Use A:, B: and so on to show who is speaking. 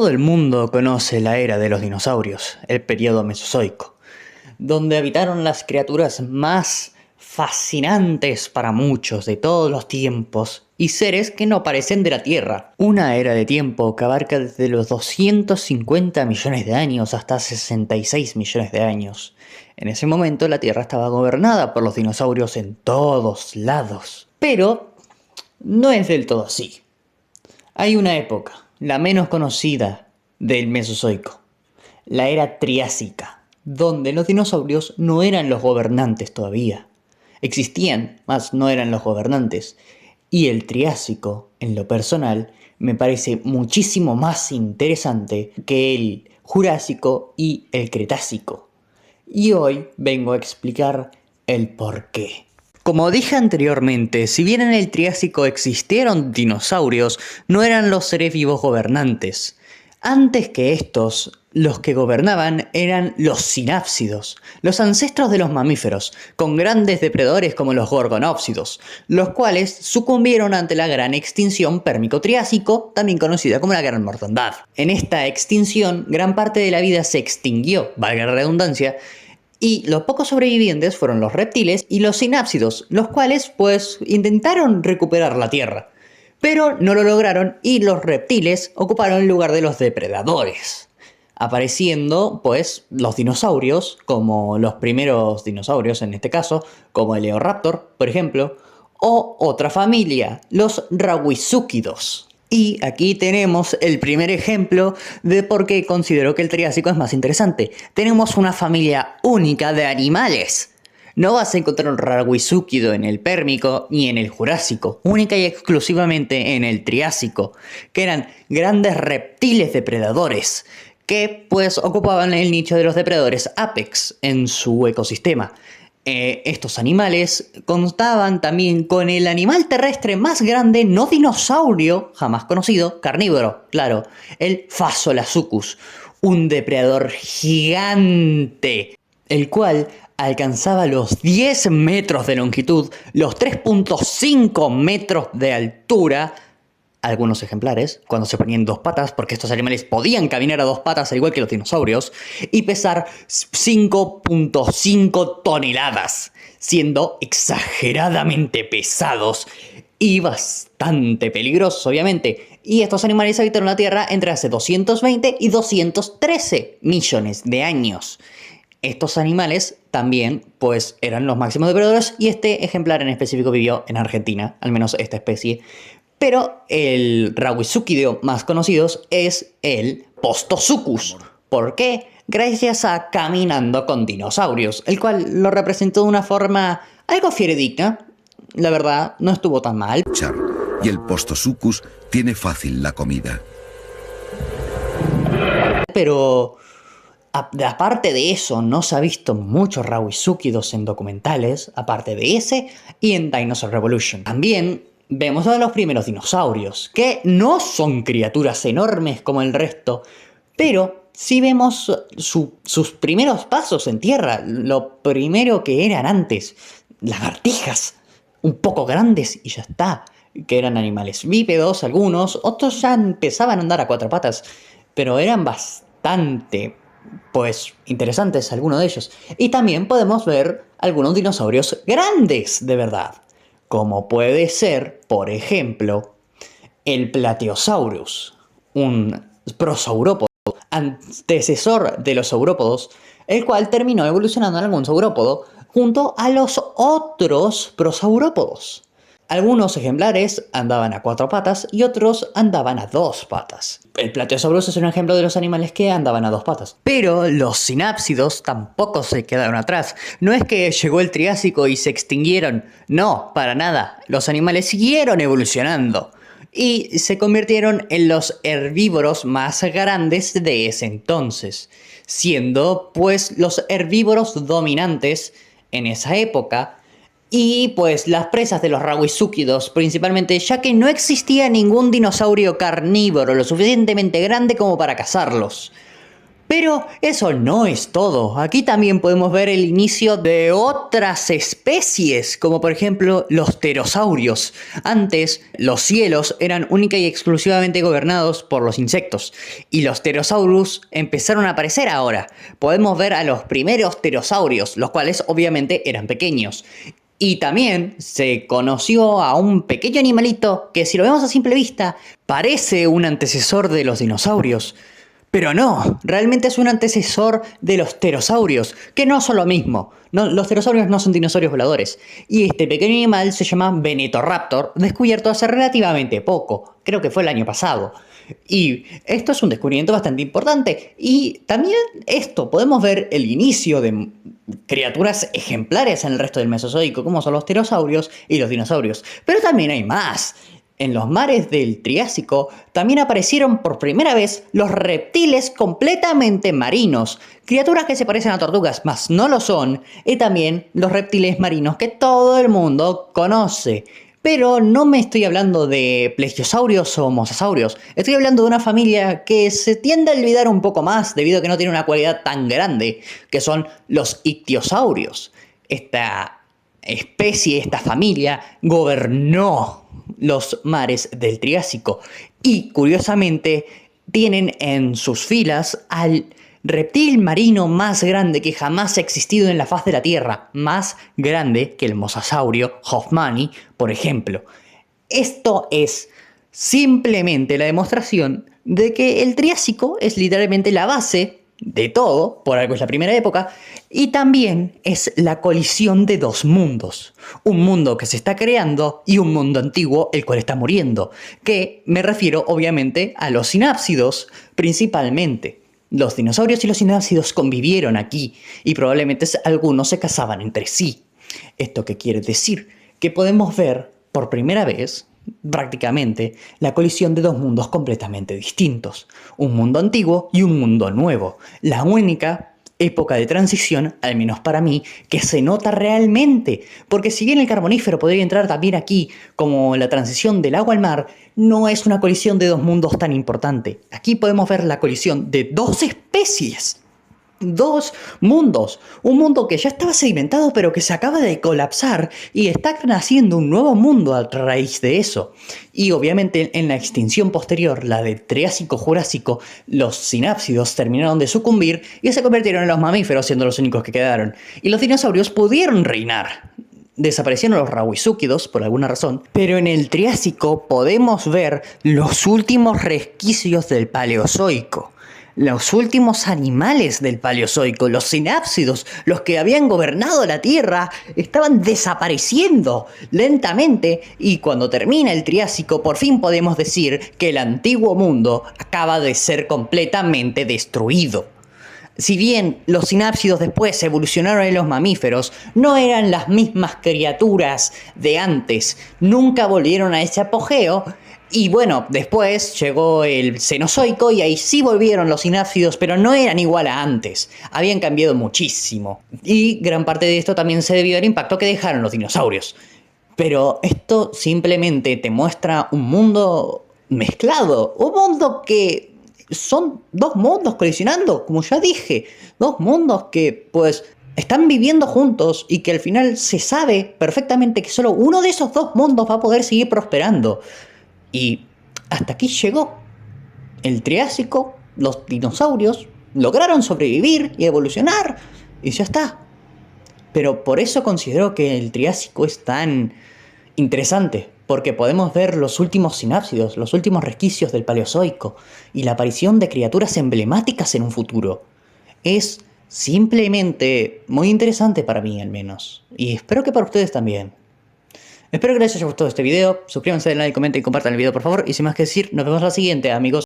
A: Todo el mundo conoce la era de los dinosaurios, el periodo Mesozoico, donde habitaron las criaturas más fascinantes para muchos de todos los tiempos y seres que no parecen de la Tierra. Una era de tiempo que abarca desde los 250 millones de años hasta 66 millones de años. En ese momento la Tierra estaba gobernada por los dinosaurios en todos lados. Pero no es del todo así. Hay una época, la menos conocida del Mesozoico, la era Triásica, donde los dinosaurios no eran los gobernantes todavía. Existían, mas no eran los gobernantes. Y el Triásico, en lo personal, me parece muchísimo más interesante que el Jurásico y el Cretácico. Y hoy vengo a explicar el porqué. Como dije anteriormente, si bien en el Triásico existieron dinosaurios, no eran los seres vivos gobernantes. Antes que estos, los que gobernaban eran los sinápsidos, los ancestros de los mamíferos, con grandes depredadores como los gorgonópsidos, los cuales sucumbieron ante la gran extinción pérmico-triásico, también conocida como la Gran Mortandad. En esta extinción, gran parte de la vida se extinguió, valga la redundancia, y los pocos sobrevivientes fueron los reptiles y los sinápsidos, los cuales pues intentaron recuperar la Tierra. Pero no lo lograron y los reptiles ocuparon el lugar de los depredadores, apareciendo pues los dinosaurios, como los primeros dinosaurios en este caso, como el Eoraptor, por ejemplo, o otra familia, los Rauisuchidos. Y aquí tenemos el primer ejemplo de por qué considero que el Triásico es más interesante. Tenemos una familia única de animales. No vas a encontrar un Rauisúquido en el Pérmico ni en el Jurásico, única y exclusivamente en el Triásico, que eran grandes reptiles depredadores, que pues ocupaban el nicho de los depredadores Apex en su ecosistema. Estos animales contaban también con el animal terrestre más grande, no dinosaurio, jamás conocido, carnívoro, claro, el Phaseolasuchus, un depredador gigante, el cual alcanzaba los 10 metros de longitud, los 3.5 metros de altura, algunos ejemplares, cuando se ponían dos patas, porque estos animales podían caminar a dos patas al igual que los dinosaurios, y pesar 5.5 toneladas, siendo exageradamente pesados y bastante peligrosos, obviamente. Y estos animales habitaron la Tierra entre hace 220 y 213 millones de años. Estos animales también pues eran los máximos depredadores y este ejemplar en específico vivió en Argentina, al menos esta especie. Pero el Rauisuchido más conocido es el Postosuchus. ¿Por qué? Gracias a Caminando con Dinosaurios, el cual lo representó de una forma algo fidedigna. La verdad, no estuvo tan mal.
B: Y el Postosuchus tiene fácil la comida.
A: Pero aparte de eso, no se ha visto muchos Rauisúchidos en documentales, aparte de ese y en Dinosaur Revolution. También vemos a los primeros dinosaurios, que no son criaturas enormes como el resto, pero sí vemos sus primeros pasos en tierra, lo primero que eran antes, lagartijas, un poco grandes y ya está, que eran animales bípedos algunos, otros ya empezaban a andar a cuatro patas, pero eran bastante pues interesantes algunos de ellos. Y también podemos ver algunos dinosaurios grandes de verdad, como puede ser, por ejemplo, el Plateosaurus, un prosaurópodo, antecesor de los saurópodos, el cual terminó evolucionando en algún saurópodo junto a los otros prosaurópodos. Algunos ejemplares andaban a cuatro patas y otros andaban a dos patas. El Plateosaurus es un ejemplo de los animales que andaban a dos patas. Pero los sinápsidos tampoco se quedaron atrás. No es que llegó el Triásico y se extinguieron. No, para nada. Los animales siguieron evolucionando y se convirtieron en los herbívoros más grandes de ese entonces, siendo pues los herbívoros dominantes en esa época. Y pues las presas de los Rauisúchidos principalmente, ya que no existía ningún dinosaurio carnívoro lo suficientemente grande como para cazarlos. Pero eso no es todo. Aquí también podemos ver el inicio de otras especies, como por ejemplo los pterosaurios. Antes, los cielos eran única y exclusivamente gobernados por los insectos, y los pterosaurus empezaron a aparecer ahora. Podemos ver a los primeros pterosaurios, los cuales obviamente eran pequeños. Y también se conoció a un pequeño animalito que, si lo vemos a simple vista, parece un antecesor de los dinosaurios. Pero no, realmente es un antecesor de los pterosaurios, que no son lo mismo. No, los pterosaurios no son dinosaurios voladores. Y este pequeño animal se llama Venetoraptor, descubierto hace relativamente poco, creo que fue el año pasado. Y esto es un descubrimiento bastante importante. Y también esto, podemos ver el inicio de criaturas ejemplares en el resto del Mesozoico, como son los pterosaurios y los dinosaurios. Pero también hay más. En los mares del Triásico también aparecieron por primera vez los reptiles completamente marinos, criaturas que se parecen a tortugas, mas no lo son, y también los reptiles marinos que todo el mundo conoce. Pero no me estoy hablando de plesiosaurios o mosasaurios, estoy hablando de una familia que se tiende a olvidar un poco más debido a que no tiene una cualidad tan grande, que son los ictiosaurios. Esta especie, esta familia, gobernó los mares del Triásico y, curiosamente, tienen en sus filas al reptil marino más grande que jamás ha existido en la faz de la Tierra, más grande que el mosasaurio Hoffmanni, por ejemplo. Esto es simplemente la demostración de que el Triásico es literalmente la base de todo, por algo es la primera época, y también es la colisión de dos mundos. Un mundo que se está creando y un mundo antiguo el cual está muriendo, que me refiero obviamente a los sinápsidos principalmente. Los dinosaurios y los sinápsidos convivieron aquí y probablemente algunos se casaban entre sí. ¿Esto qué quiere decir? Que podemos ver por primera vez prácticamente la colisión de dos mundos completamente distintos, un mundo antiguo y un mundo nuevo, la única época de transición, al menos para mí, que se nota realmente, porque si bien el Carbonífero podría entrar también aquí como la transición del agua al mar, no es una colisión de dos mundos tan importante. Aquí podemos ver la colisión de dos especies. Dos mundos, un mundo que ya estaba sedimentado pero que se acaba de colapsar y está naciendo un nuevo mundo a raíz de eso. Y obviamente en la extinción posterior, la de Triásico-Jurásico, los sinápsidos terminaron de sucumbir y se convirtieron en los mamíferos, siendo los únicos que quedaron. Y los dinosaurios pudieron reinar. Desaparecieron los rauisúquidos por alguna razón, pero en el Triásico podemos ver los últimos resquicios del Paleozoico. Los últimos animales del Paleozoico, los sinápsidos, los que habían gobernado la Tierra, estaban desapareciendo lentamente y cuando termina el Triásico por fin podemos decir que el antiguo mundo acaba de ser completamente destruido. Si bien los sinápsidos después evolucionaron en los mamíferos, no eran las mismas criaturas de antes, nunca volvieron a ese apogeo. Y bueno, después llegó el Cenozoico y ahí sí volvieron los sinápsidos, pero no eran igual a antes. Habían cambiado muchísimo. Y gran parte de esto también se debió al impacto que dejaron los dinosaurios. Pero esto simplemente te muestra un mundo mezclado. Un mundo que son dos mundos colisionando, como ya dije. Dos mundos que pues están viviendo juntos y que al final se sabe perfectamente que solo uno de esos dos mundos va a poder seguir prosperando. Y hasta aquí llegó. El Triásico, los dinosaurios lograron sobrevivir y evolucionar y ya está. Pero por eso considero que el Triásico es tan interesante, porque podemos ver los últimos sinápsidos, los últimos resquicios del Paleozoico y la aparición de criaturas emblemáticas en un futuro. Es simplemente muy interesante para mí al menos, y espero que para ustedes también. Espero que les haya gustado este video, suscríbanse, denle like, comenten y compartan el video por favor, y sin más que decir, nos vemos la siguiente amigos.